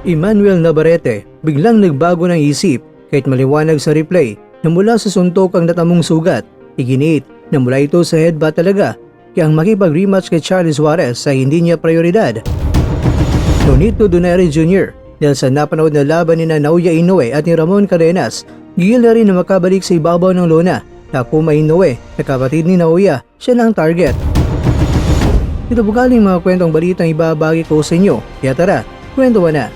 Emmanuel Navarrete biglang nagbago ng isip kahit maliwanag sa replay na mula sa suntok ang natamong sugat. Iginiit na mula ito sa headbutt talaga, kaya ang makipag-rematch kay Charlie Suarez ay hindi niya prioridad. Nonito Donaire Jr. dahil sa napanood na laban ni Naoya Inoue at ni Ramon Cadenas, gigil na rin na makabalik sa ibabaw ng lona. Takuma Inoue na kapatid ni Naoya, siya na ang target. Ito po galing mga kwentong balitang ibabagi ko sa inyo, kaya tara, kwentuhan na.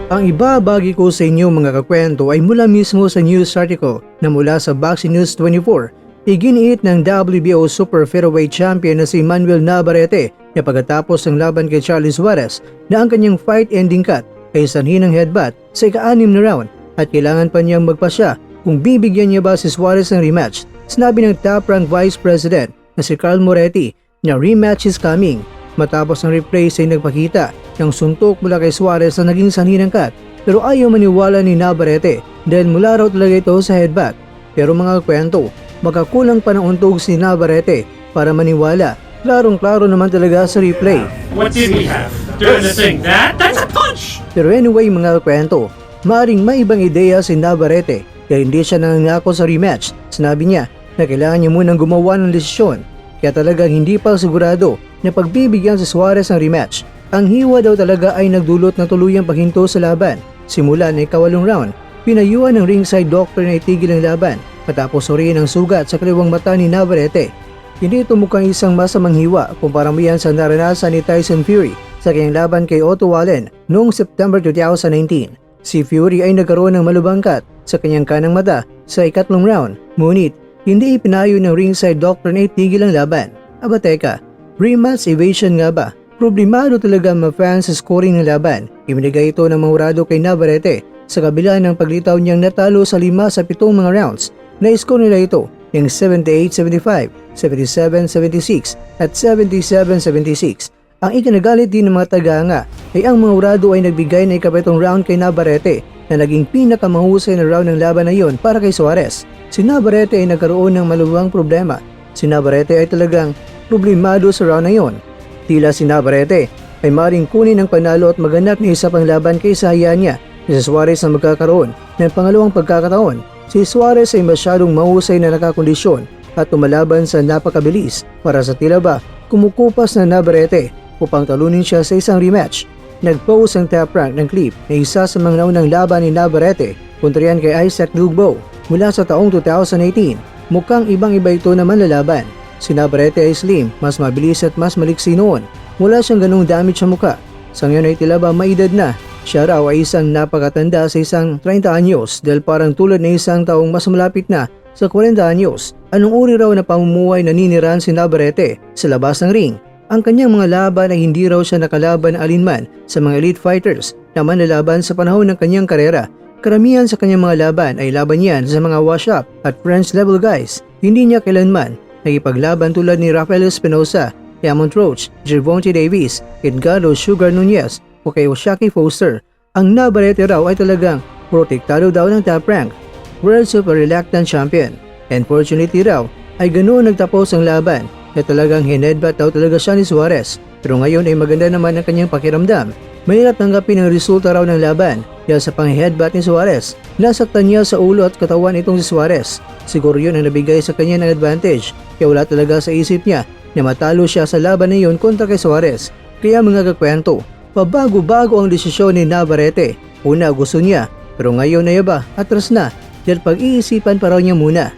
Ang ibabagi ko sa inyo mga kakwento ay mula mismo sa news article na mula sa Boxing News 24. Iginiit ng WBO Super Featherweight Champion na si Emmanuel Navarrete na pagkatapos ng laban kay Charlie Suarez na ang kanyang fight-ending cut ay sanhi ng headbutt sa ika-6 na round at kailangan pa niyang magpasya kung bibigyan niya ba si Suarez ng rematch. Sinabi ng top-ranked Vice President na si Carl Moretti na rematch is coming. Matapos ang replay ay nagpakita ng suntok mula kay Suarez na naging sanhi ng cut, pero ayaw maniwala ni Navarrete dahil mula raw talaga ito sa headbutt. Pero mga kwento, magkakulang pa ng untog si Navarrete para maniwala. Klarong-klaro naman talaga sa replay. What did we have? Doing the thing that? That's a punch! Pero anyway mga kwento, maaaring may ibang ideya si Navarrete dahil hindi siya nangangako sa rematch. Sinabi niya na kailangan niya munang gumawa ng desisyon, kaya talagang hindi pa sigurado na pagbibigyan si Suarez ng rematch. Ang hiwa daw talaga ay nagdulot na tuluyang paghinto sa laban. Simula na ika-8 round, pinayuan ng ringside doctor na itigil ang laban matapos suriin ang sugat sa kaliwang mata ni Navarrete. Hindi ito mukhang isang masamang hiwa kumpara mo yan sa naranasan ni Tyson Fury sa kanyang laban kay Otto Wallen noong September 2019. Si Fury ay nagkaroon ng malubang cut sa kanyang kanang mata sa ika-3 round, ngunit hindi ipinayo ng ringside doctor na itigil ang laban. Aba teka, rematch evasion nga ba? Problemado talaga ang mga fans sa scoring ng laban. Ibinigay ito ng mahurado kay Navarrete sa kabila ng paglitaw niyang natalo sa 5 sa 7 mga rounds. Na-score nila ito ng 78-75, 77-76 at 77-76. Ang ikinagalit din ng mga tagahanga ay ang mahurado ay nagbigay ng ika-7 round kay Navarrete na naging pinakamahusay na round ng laban na iyon para kay Suarez. Si Navarrete ay nagkaroon ng malubhang problema. Si Navarrete ay talagang problemado sa round na iyon. Tila si Navarrete ay maring kunin ng panalo at maganap na isa pang laban kaysa hayaan niya na si Suarez ang magkakaroon ng pangalawang pagkakataon. Si Suarez ay masyadong mahusay na nakakondisyon at tumalaban sa napakabilis para sa tila ba kumukupas na Navarrete upang talunin siya sa isang rematch. Nag-post ang top rank ng clip na isa sa mga naunang laban ni Navarrete kontra yan kay Isaac Dugbo mula sa taong 2018. Mukhang ibang-iba ito naman lalaban. Si Navarrete ay slim, mas mabilis at mas maliksi noon. Wala siyang ganung damage sa muka. Sa ngayon ay tila ba may edad na. Siya raw ay isang napakatanda sa isang 30 anyos dahil parang tulad na isang taong mas malapit na sa 40 anyos. Anong uri raw na pamumuhay na ninirahan si Navarrete sa labas ng ring? Ang kanyang mga laban ay hindi raw siya nakalaban alinman sa mga elite fighters na manlalaban sa panahon ng kanyang karera. Karamihan sa kanyang mga laban ay laban yan sa mga wash-up at French level guys. Hindi niya kailanman nagipaglaban tulad ni Rafael Espinosa, Diamond Roach, Gervonta Davis, Edgardo Sugar Nunez o kay Oshaki Foster. Ang Navarrete raw ay talagang protektado daw ng top rank, World Super Reluctant Champion. Unfortunately raw ay ganoon nagtapos ang laban na talagang hinedbat daw talaga siya ni Suarez. Pero ngayon ay maganda naman ang kanyang pakiramdam. Mahirap tanggapin ang resulta raw ng laban dahil sa pang-headbutt ni Suarez. Nasaktan niya sa ulo at katawan itong si Suarez. Siguro yun ang nabigay sa kanya ng advantage kaya wala talaga sa isip niya na matalo siya sa laban na yun kontra kay Suarez. Kaya mga kakwento, pabago-bago ang desisyon ni Navarrete. Una gusto niya pero ngayon na yaba atras na dahil pag-iisipan pa raw niya muna.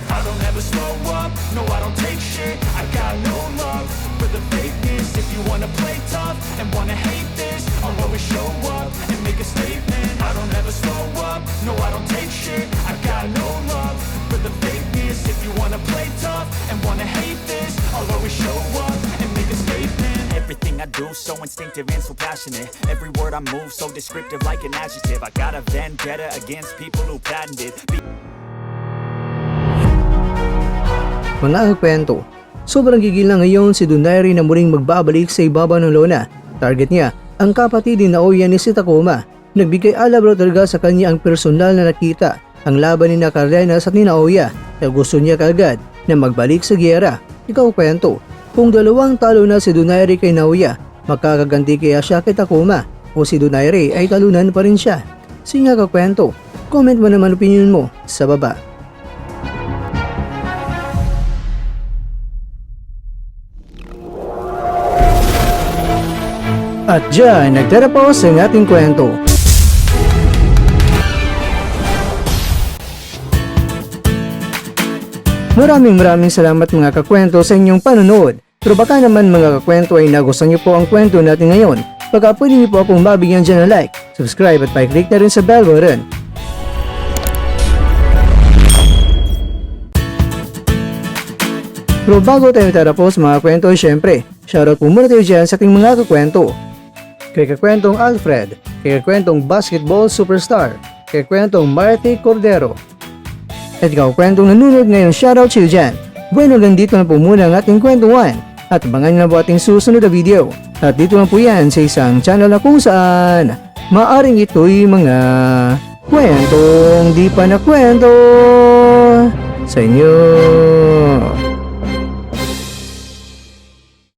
I don't ever slow up, no I don't take shit. I got no love for the fakeness. If you wanna play tough and wanna hate this, I'll always show up and make a statement. I don't ever slow up, no I don't take shit. I got no love for the fakeness. If you wanna play tough and wanna hate this, I'll always show up and make a statement. Everything I do do, so instinctive and so passionate. Every word I move, so descriptive like an adjective. I got a vendetta against people who patented Mga kwento, sobrang gigil na ngayon si Donaire na muling magbabalik sa ibabaw ng lona. Target niya, ang kapatid ni Naoya ni si Takuma. Nagbigay alab raw talaga sa kanya ang personal na nakita, ang laban ni Cardenas at ni Naoya, kaya gusto niya kaagad na magbalik sa giyera. Ikaw kwento, kung dalawang talo na si Donaire kay Naoya, makakaganti kaya siya kay Takuma o si Donaire ay talunan pa rin siya? Sige nga kakwento, comment mo naman opinion mo sa baba. At dyan, nagtatapos ang ating kwento. Maraming salamat mga kakwento sa inyong panonood. Pero baka naman mga kakwento ay nagustuhan niyo po ang kwento natin ngayon. Baka pwede niyo po akong mabigyan dyan ng like, subscribe at pa-click na rin sa bell button. Pero bago tayo tatapos mga kwento, syempre, shoutout po muna tayo dyan sa ating mga kakwento. Kay kakwentong Alfred, kay kakwentong basketball superstar, kay kakwentong Marty Cordero. At ikaw kwentong nanonood ngayon, shoutout sa iyo dyan. Bueno, dito na po muna ang ating kwentuhan. At abangan nyo na po ating susunod na video. At dito lang po yan sa isang channel na kung saan maaring ito'y mga kwentong di pa na kwento sa inyo.